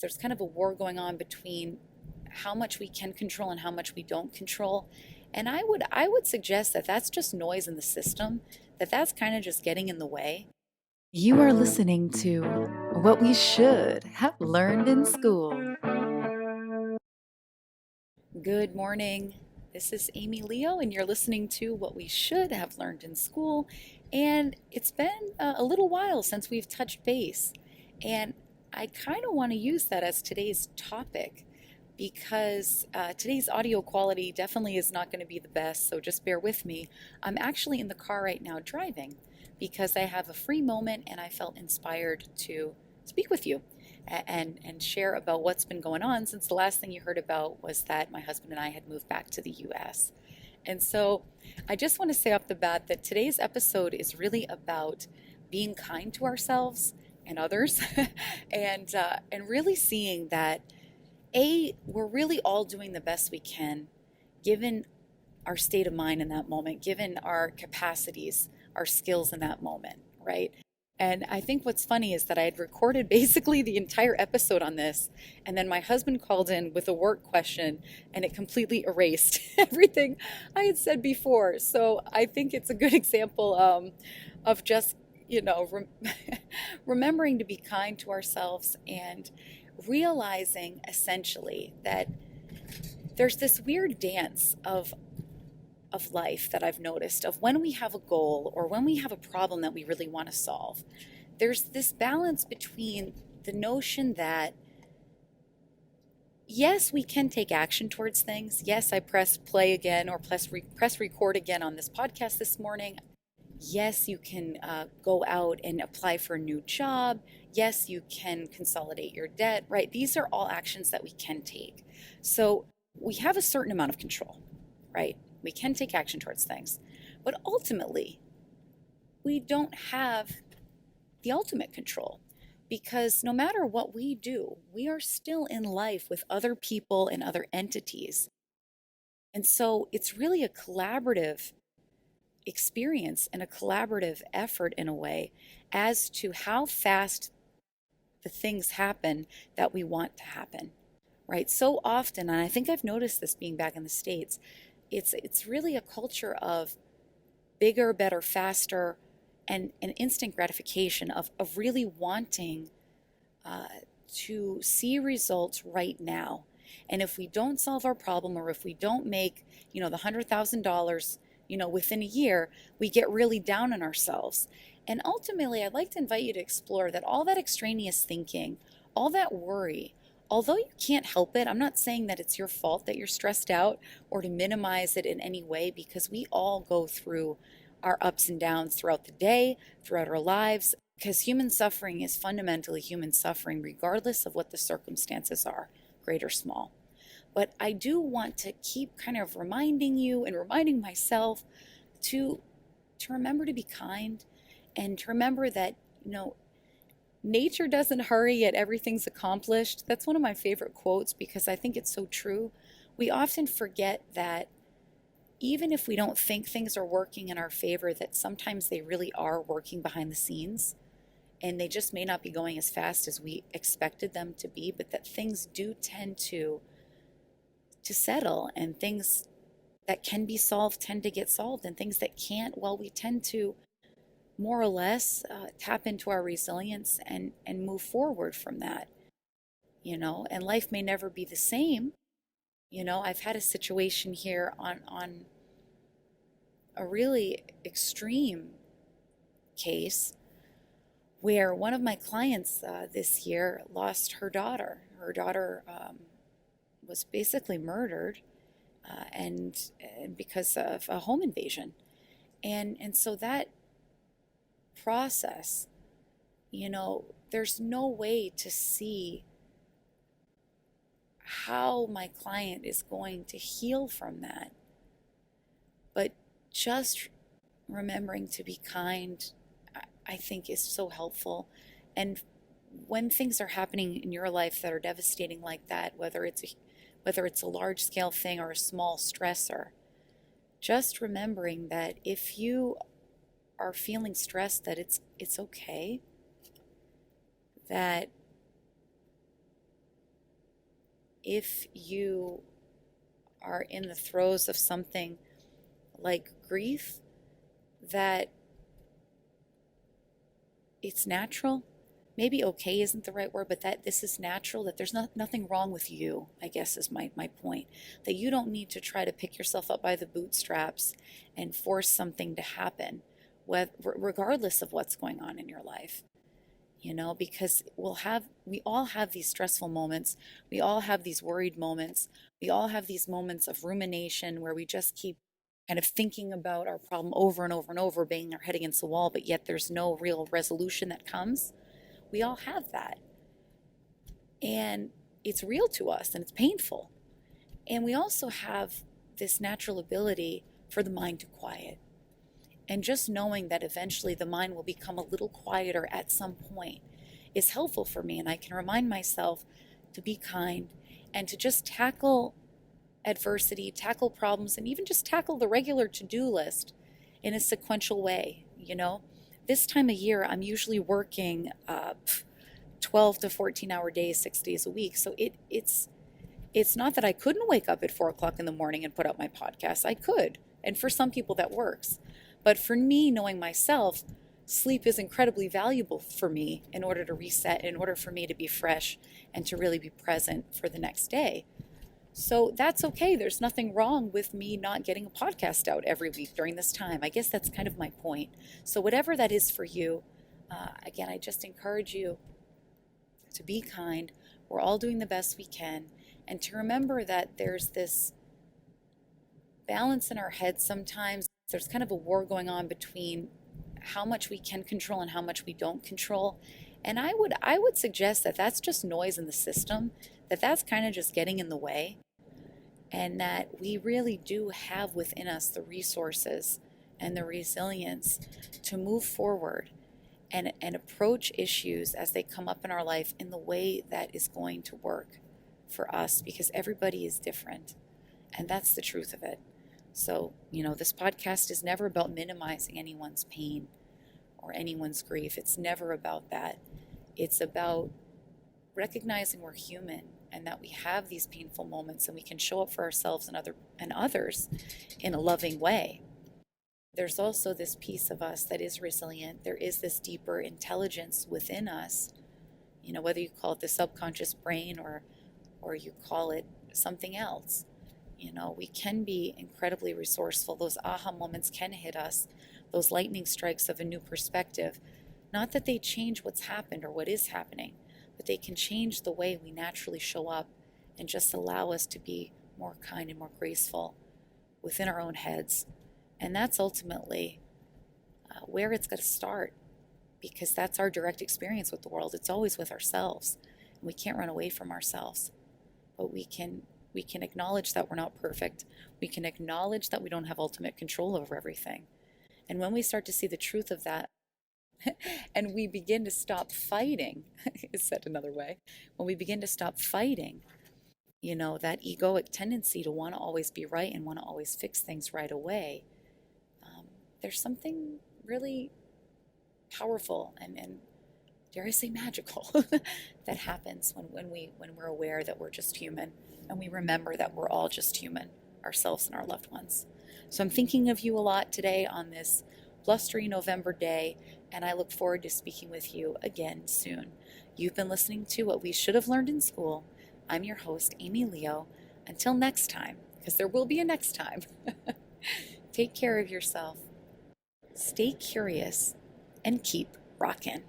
there's kind of a war going on between how much we can control and how much we don't control. And I would suggest that that's just noise in the system, that that's kind of just getting in the way. You are listening to What We Should Have Learned in School. Good morning. This is Amy Leo, and you're listening to What We Should Have Learned in School. And it's been a little while since we've touched base. And I kind of want to use that as today's topic because today's audio quality definitely is not going to be the best, so just bear with me. I'm actually in the car right now driving because I have a free moment and I felt inspired to speak with you and share about what's been going on, since the last thing you heard about was that my husband and I had moved back to the US. And so I just want to say off the bat that today's episode is really about being kind to ourselves and others and really seeing that we're really all doing the best we can given our state of mind in that moment, given our capacities, our skills in that moment, right? And I think what's funny is that I had recorded basically the entire episode on this, and then my husband called in with a work question, and it completely erased everything I had said before. So I think it's a good example of just, remembering to be kind to ourselves and realizing essentially that there's this weird dance of life that I've noticed of when we have a goal or when we have a problem that we really want to solve. There's this balance between the notion that yes, we can take action towards things. Yes, I pressed play again or press record again on this podcast this morning. Yes, you can go out and apply for a new job. Yes, you can consolidate your debt, right? These are all actions that we can take. So we have a certain amount of control, right? We can take action towards things. But ultimately, we don't have the ultimate control because no matter what we do, we are still in life with other people and other entities. And so it's really a collaborative experience and a collaborative effort in a way as to how fast the things happen that we want to happen, right? So often, and I think I've noticed this being back in the States, it's really a culture of bigger, better, faster, and instant gratification of really wanting to see results right now. And if we don't solve our problem, or if we don't make, the $100,000, within a year, we get really down on ourselves. And ultimately, I'd like to invite you to explore that all that extraneous thinking, all that worry, although you can't help it, I'm not saying that it's your fault that you're stressed out or to minimize it in any way, because we all go through our ups and downs throughout the day, throughout our lives, because human suffering is fundamentally human suffering, regardless of what the circumstances are, great or small. But I do want to keep kind of reminding you and reminding myself to remember to be kind and to remember that, nature doesn't hurry yet everything's accomplished. That's one of my favorite quotes because I think it's so true. We often forget that even if we don't think things are working in our favor, that sometimes they really are working behind the scenes, and they just may not be going as fast as we expected them to be, but that things do tend to settle, and things that can be solved tend to get solved, and things that can't, well, we tend to more or less tap into our resilience and move forward from that, and life may never be the same. I've had a situation here on a really extreme case where one of my clients this year lost her daughter. Her daughter was basically murdered, and because of a home invasion, and so that process, there's no way to see how my client is going to heal from that, but just remembering to be kind, I think, is so helpful. And when things are happening in your life that are devastating like that, whether it's a large scale thing or a small stressor, just remembering that if you are feeling stressed, that it's okay, that if you are in the throes of something like grief, that it's natural. Maybe okay isn't the right word, but that this is natural, that there's nothing wrong with you, I guess is my point. That you don't need to try to pick yourself up by the bootstraps and force something to happen, regardless of what's going on in your life. Because we all have these stressful moments. We all have these worried moments. We all have these moments of rumination where we just keep kind of thinking about our problem over and over and over, banging our head against the wall, but yet there's no real resolution that comes. We all have that. And it's real to us and it's painful. And we also have this natural ability for the mind to quiet. And just knowing that eventually the mind will become a little quieter at some point is helpful for me. And I can remind myself to be kind and to just tackle adversity, tackle problems, and even just tackle the regular to-do list in a sequential way. This time of year, I'm usually working 12 to 14-hour days, 6 days a week. So it's not that I couldn't wake up at 4 o'clock in the morning and put out my podcast. I could. And for some people that works. But for me, knowing myself, sleep is incredibly valuable for me in order to reset, in order for me to be fresh and to really be present for the next day. So that's okay. There's nothing wrong with me not getting a podcast out every week during this time. I guess that's kind of my point. So whatever that is for you, again, I just encourage you to be kind. We're all doing the best we can. And to remember that there's this balance in our heads sometimes. There's kind of a war going on between how much we can control and how much we don't control. And I would suggest that that's just noise in the system, that's kind of just getting in the way, and that we really do have within us the resources and the resilience to move forward and approach issues as they come up in our life in the way that is going to work for us, because everybody is different. And that's the truth of it. So, this podcast is never about minimizing anyone's pain or anyone's grief. It's never about that. It's about recognizing we're human and that we have these painful moments and we can show up for ourselves and others in a loving way. There's also this piece of us that is resilient. There is this deeper intelligence within us, whether you call it the subconscious brain or you call it something else. We can be incredibly resourceful. Those aha moments can hit us, those lightning strikes of a new perspective. Not that they change what's happened or what is happening, but they can change the way we naturally show up and just allow us to be more kind and more graceful within our own heads. And that's ultimately where it's going to start, because that's our direct experience with the world. It's always with ourselves. And we can't run away from ourselves, but we can acknowledge that we're not perfect. We can acknowledge that we don't have ultimate control over everything. And when we start to see the truth of that, and we begin to stop fighting, is said another way, when we begin to stop fighting, that egoic tendency to want to always be right and want to always fix things right away, there's something really powerful and dare I say magical that happens when we're aware that we're just human and we remember that we're all just human, ourselves and our loved ones. So I'm thinking of you a lot today on this blustery November day, and I look forward to speaking with you again soon. You've been listening to What We Should Have Learned in School. I'm your host, Amy Leo. Until next time, because there will be a next time. Take care of yourself. Stay curious and keep rockin'.